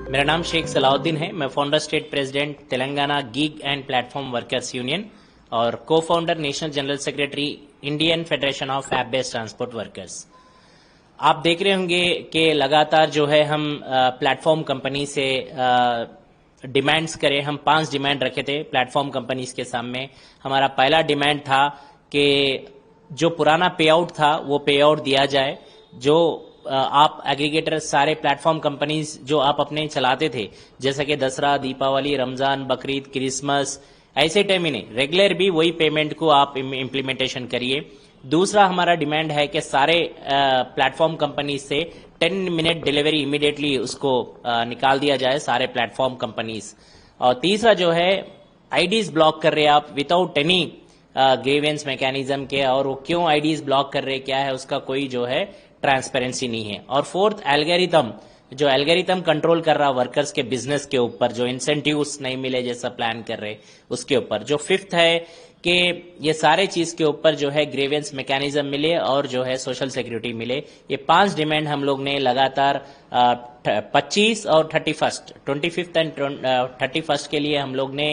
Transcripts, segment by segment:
मेरा नाम शेख सलाउद्दीन है। मैं founder state president Telangana gig and platform workers union और को founder national general secretary Indian federation of app based transport workers. आप देख रहे होंगे कि लगातार जो है हम प्लेटफॉर्म कंपनी से डिमांड्स करें। हम 5 डिमांड रखे थे प्लेटफॉर्म कंपनीज के सामने। हमारा पहला डिमांड था कि जो पुराना पे आउट था वो पे आउट दिया जाए। जो आप एग्रीगेटर सारे प्लेटफॉर्म कंपनीज जो आप अपने चलाते थे, जैसे कि दसरा, दीपावली, रमजान, बकरीद, क्रिसमस, ऐसे टाइम ही नहीं, रेगुलर भी वही पेमेंट को आप इम्प्लीमेंटेशन करिए। दूसरा हमारा डिमांड है कि सारे प्लेटफॉर्म कंपनीज से 10 मिनट डिलीवरी इमीडिएटली उसको निकाल दिया जाए, सारे प्लेटफॉर्म कंपनीज। और तीसरा जो है आईडीज ब्लॉक कर रहे हैं आप विदाउट एनी ग्रीवेंस मैकेनिज्म के, और वो क्यों आईडीज ब्लॉक कर रहे, क्या है उसका कोई जो है ट्रांसपेरेंसी नहीं है। और फोर्थ एल्गोरिथम, जो एल्गोरिथम कंट्रोल कर रहा वर्कर्स के बिजनेस के ऊपर, जो इंसेंटिव्स नहीं मिले जैसा प्लान कर रहे उसके ऊपर। जो फिफ्थ है कि ये सारे चीज के ऊपर जो है ग्रीवेंस मैकेनिज्म मिले और जो है सोशल सिक्योरिटी मिले। ये 5 डिमांड हम लोग ने लगातार 25 और 31 25 एंड 31 के लिए हम लोग ने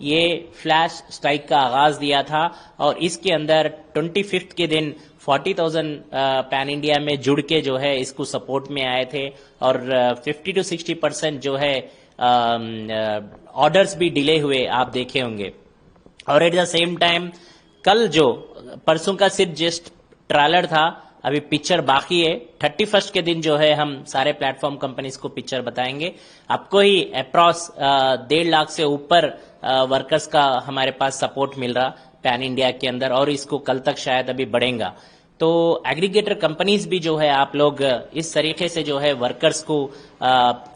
ये फ्लैश स्ट्राइक का आगाज दिया था। और इसके अंदर 25 के दिन 40,000 पैन इंडिया में जुड़ के जो है इसको सपोर्ट में आए थे। और 50 to 60% जो है ऑर्डर्स भी डिले हुए, आप देखे होंगे। और एट द सेम टाइम कल जो परसों का सिर्फ जस्ट ट्रेलर था, अभी पिक्चर बाकी है। 31 के दिन जो है हम सारे प्लेटफॉर्म कंपनीज को पिक्चर बताएंगे। आपको ही अप्रॉक्स 1.5 लाख से ऊपर वर्कर्स का हमारे पास सपोर्ट मिल रहा पैन इंडिया के अंदर, और इसको कल तक शायद अभी बढ़ेगा। तो एग्रीगेटर कंपनीज भी जो है आप लोग इस तरीके से जो है वर्कर्स को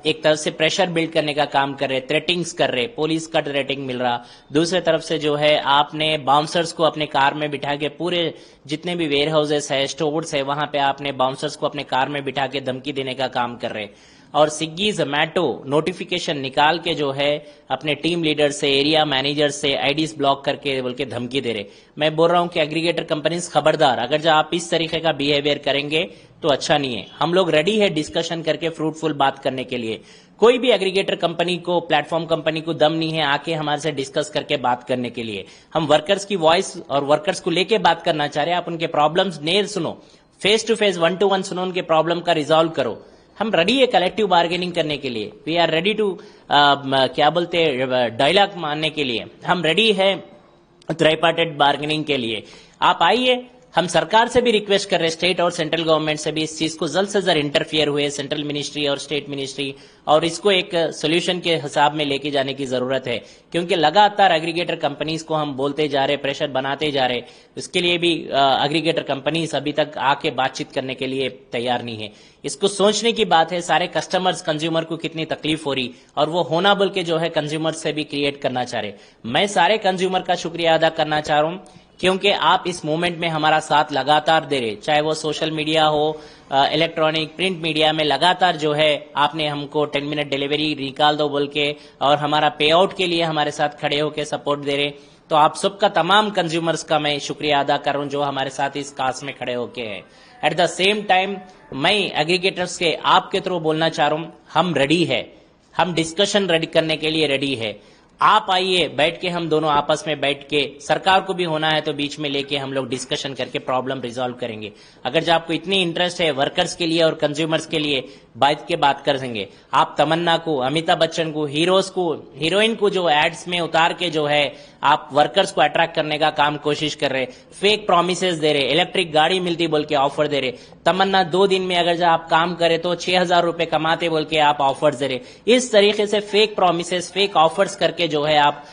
एक तरफ से प्रेशर बिल्ड करने का काम कर रहे, थ्रेटिंग्स कर रहे, पुलिस का रेटिंग मिल रहा। दूसरे तरफ से जो है आपने बाउंसर्स को अपने कार में बिठा के, पूरे जितने भी वेयर हाउसेस है, स्टोर्स है, वहां पे आपने बाउंसर्स को अपने कार में बिठा के धमकी देने का काम कर रहे। और स्विग्गी जोमैटो नोटिफिकेशन निकाल के जो है अपने टीम लीडर से, एरिया मैनेजर से आईडीज ब्लॉक करके बोल के धमकी दे रहे। मैं बोल रहा हूं कि एग्रीगेटर कंपनीज खबरदार, अगर जो आप इस तरीके का बिहेवियर करेंगे तो अच्छा नहीं है। हम लोग रेडी है डिस्कशन करके फ्रूटफुल बात करने के लिए। कोई भी एग्रीगेटर कंपनी को, प्लेटफॉर्म कंपनी को दम नहीं है आके हमारे से डिस्कस करके बात करने के लिए। हम वर्कर्स की वॉइस और वर्कर्स को लेके बात करना चाह रहे हैं। आप उनके प्रॉब्लम्स नेर सुनो, फेस टू फेस, 1 to 1 सुनो, उनके प्रॉब्लम का रिजॉल्व करो। हम रेडी है कलेक्टिव बार्गेनिंग करने के लिए। वी आर रेडी टू क्या बोलते हैं, डायलॉग मानने के लिए। हम रेडी है ट्राइपार्टेड बार्गेनिंग के लिए। आप आइए। हम सरकार से भी रिक्वेस्ट कर रहे हैं, स्टेट और सेंट्रल गवर्नमेंट से भी, इस चीज को जल्द से जल्द इंटरफियर हुए सेंट्रल मिनिस्ट्री और स्टेट मिनिस्ट्री, और इसको एक सोल्यूशन के हिसाब में लेके जाने की जरूरत है। क्योंकि लगातार एग्रीगेटर कंपनीज को हम बोलते जा रहे, प्रेशर बनाते जा रहे, उसके लिए भी एग्रीगेटर कंपनीज अभी तक आके बातचीत करने के लिए तैयार नहीं है। इसको सोचने की बात है, सारे कस्टमर्स, कंज्यूमर को कितनी तकलीफ हो रही, और वो होना बोल के जो है कंज्यूमर से भी क्रिएट करना चाह रहे। मैं सारे कंज्यूमर का शुक्रिया अदा करना चाह रहा हूं, क्योंकि आप इस मूवमेंट में हमारा साथ लगातार दे रहे, चाहे वो सोशल मीडिया हो, इलेक्ट्रॉनिक, प्रिंट मीडिया में लगातार जो है आपने हमको 10 मिनट डिलीवरी निकाल दो बोल के, और हमारा पे आउट के लिए हमारे साथ खड़े होकर सपोर्ट दे रहे। तो आप सबका, तमाम कंज्यूमर्स का मैं शुक्रिया अदा कर रहा हूं जो हमारे साथ इस कास में खड़े होके है। एट द सेम टाइम मैं एग्रीगेटर्स के आपके थ्रू बोलना चाह रहा हूं, हम रेडी है, हम डिस्कशन रेडी करने के लिए रेडी है। आप आइए, बैठ के हम दोनों आपस में बैठ के, सरकार को भी होना है तो बीच में लेके हम लोग डिस्कशन करके प्रॉब्लम रिजॉल्व करेंगे। अगर जो आपको इतनी इंटरेस्ट है वर्कर्स के लिए और कंज्यूमर्स के लिए, बैठ के बात कर देंगे। आप तमन्ना को, अमिताभ बच्चन को, हीरोज को, हीरोइन को जो एड्स में उतार के जो है आप वर्कर्स को अट्रैक्ट करने का काम कोशिश कर रहे, फेक प्रोमिसेस दे रहे, इलेक्ट्रिक गाड़ी मिलती बोल के ऑफर दे रहे। तमन्ना 2 दिन में अगर जो आप काम करे तो 6,000 रुपए कमाते बोल के आप ऑफर्स दे रहे। इस तरीके से फेक प्रोमिसेस, फेक ऑफर्स करके जो है आप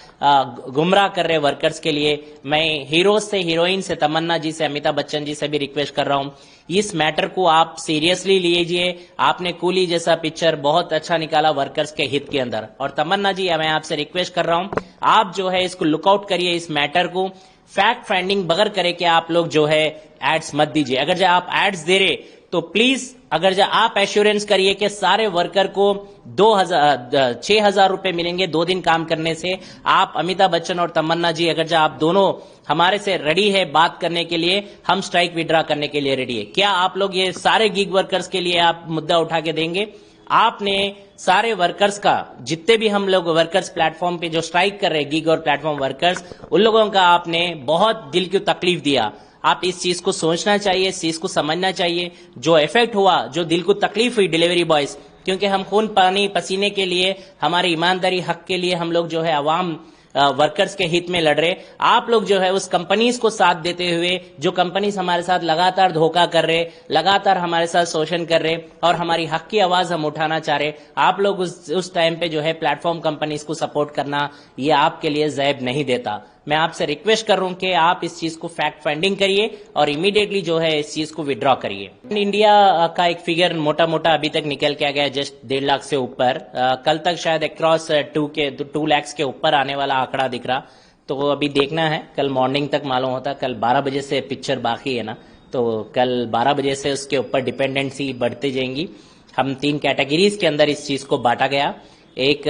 गुमराह कर रहे वर्कर्स के लिए। मैं हीरोज से, हीरोइन से, तमन्ना जी से, अमिताभ बच्चन जी से भी रिक्वेस्ट कर रहा हूं, इस मैटर को आप सीरियसली लीजिए। आपने कूली जैसा पिक्चर बहुत अच्छा निकाला वर्कर्स के हित के अंदर, और तमन्ना जी मैं आपसे रिक्वेस्ट कर रहा हूं, आप जो है इसको लुकआउट करिए, इस मैटर को फैक्ट फाइंडिंग बगैर करे कि आप लोग जो है एड्स मत दीजिए। अगर जो आप एड्स दे रहे तो प्लीज, अगर जो आप एश्योरेंस करिए कि सारे वर्कर को 6,000 रुपए मिलेंगे 2 दिन काम करने से। आप अमिताभ बच्चन और तमन्ना जी, अगर जो आप दोनों हमारे से रेडी है बात करने के लिए, हम स्ट्राइक विड्रॉ करने के लिए रेडी है। क्या आप लोग ये सारे गिग वर्कर्स के लिए आप मुद्दा उठा के देंगे? आपने सारे वर्कर्स का, जितने भी हम लोग वर्कर्स प्लेटफॉर्म पे जो स्ट्राइक कर रहे हैं, गिग और प्लेटफॉर्म वर्कर्स, उन लोगों का आपने बहुत दिल की तकलीफ दिया। आप इस चीज को सोचना चाहिए, इस चीज को समझना चाहिए। जो इफेक्ट हुआ, जो दिल को तकलीफ हुई डिलीवरी बॉयज, क्योंकि हम खून पानी पसीने के लिए, हमारी ईमानदारी हक के लिए हम लोग जो है अवाम वर्कर्स के हित में लड़ रहे। आप लोग जो है उस कंपनीज को साथ देते हुए, जो कंपनीज हमारे साथ लगातार धोखा कर रहे, लगातार हमारे साथ शोषण कर रहे और हमारी हक की आवाज हम उठाना चाह रहे, आप लोग उस टाइम पे जो है प्लेटफॉर्म कंपनीज को सपोर्ट करना, ये आपके लिए जैब नहीं देता। मैं आपसे रिक्वेस्ट कर रहा हूं कि आप इस चीज को फैक्ट फाइंडिंग करिए और इमीडिएटली जो है इस चीज को विड्रॉ करिए। इंडिया का एक फिगर मोटा मोटा अभी तक निकल के आ गया, जस्ट 1.5 लाख से ऊपर। कल तक शायद अक्रॉस 2 लाख के ऊपर आने वाला आंकड़ा दिख रहा। तो अभी देखना है, कल मॉर्निंग तक मालूम होता। कल 12 बजे से पिक्चर बाकी है ना, तो कल 12 बजे से उसके ऊपर डिपेंडेंसी बढ़ती जाएंगी। हम 3 कैटेगरीज के अंदर इस चीज को बांटा गया, एक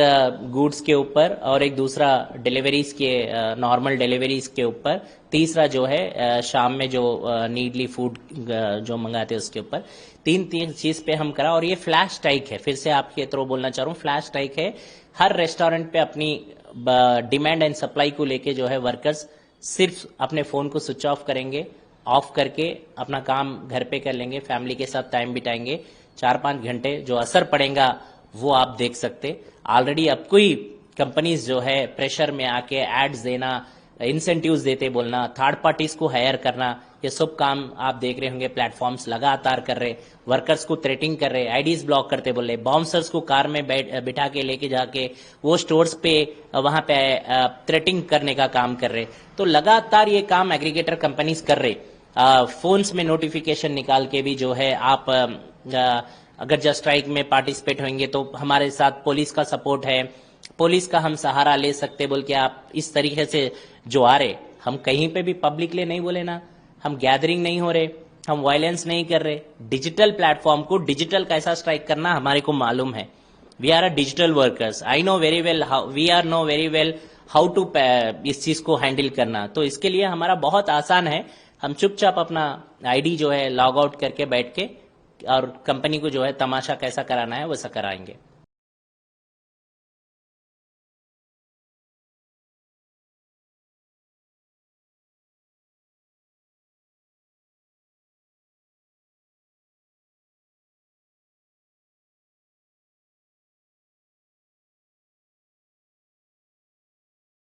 गुड्स के ऊपर और एक दूसरा डिलीवरीज के, नॉर्मल डिलीवरीज के ऊपर, तीसरा जो है शाम में जो नीडली फूड जो मंगाते हैं उसके ऊपर। तीन चीज पे हम करा। और ये फ्लैश स्ट्राइक है, फिर से आपके थ्रू बोलना चाह रहा हूँ, फ्लैश स्ट्राइक है। हर रेस्टोरेंट पे अपनी डिमांड एंड सप्लाई को लेके जो है वर्कर्स सिर्फ अपने फोन को स्विच ऑफ करेंगे, ऑफ करके अपना काम घर पे कर लेंगे, फैमिली के साथ टाइम बिताएंगे। 4-5 घंटे जो असर पड़ेगा वो आप देख सकते। ऑलरेडी अब कोई कंपनीज जो है प्रेशर में आके एड्स देना, इंसेंटिव्स देते बोलना, थर्ड पार्टीज को हायर करना, ये सब काम आप देख रहे होंगे प्लेटफॉर्म्स लगातार कर रहे। वर्कर्स को थ्रेटिंग कर रहे, आईडीज ब्लॉक करते बोल रहे, बाउंसर्स को कार में बिठा के लेके जाके वो स्टोर्स पे वहां पे थ्रेटिंग करने का काम कर रहे। तो लगातार ये काम एग्रीगेटर कंपनीज कर रहे। फोन्स में नोटिफिकेशन निकाल के भी जो है आप अगर जस्ट स्ट्राइक में पार्टिसिपेट होंगे तो हमारे साथ पुलिस का सपोर्ट है, पुलिस का हम सहारा ले सकते बोल के आप इस तरीके से जो आ रहे। हम कहीं पे भी पब्लिकली नहीं बोले ना, हम गैदरिंग नहीं हो रहे, हम वायलेंस नहीं कर रहे। डिजिटल प्लेटफॉर्म को डिजिटल कैसा स्ट्राइक करना हमारे को मालूम है। We are a digital workers, I know very well, we are no very well how to इस चीज को हैंडल करना। तो इसके लिए हमारा बहुत आसान है, हम चुपचाप अपना आईडी जो है लॉग आउट करके बैठ के और कंपनी को जो है तमाशा कैसा कराना है वैसा कराएंगे।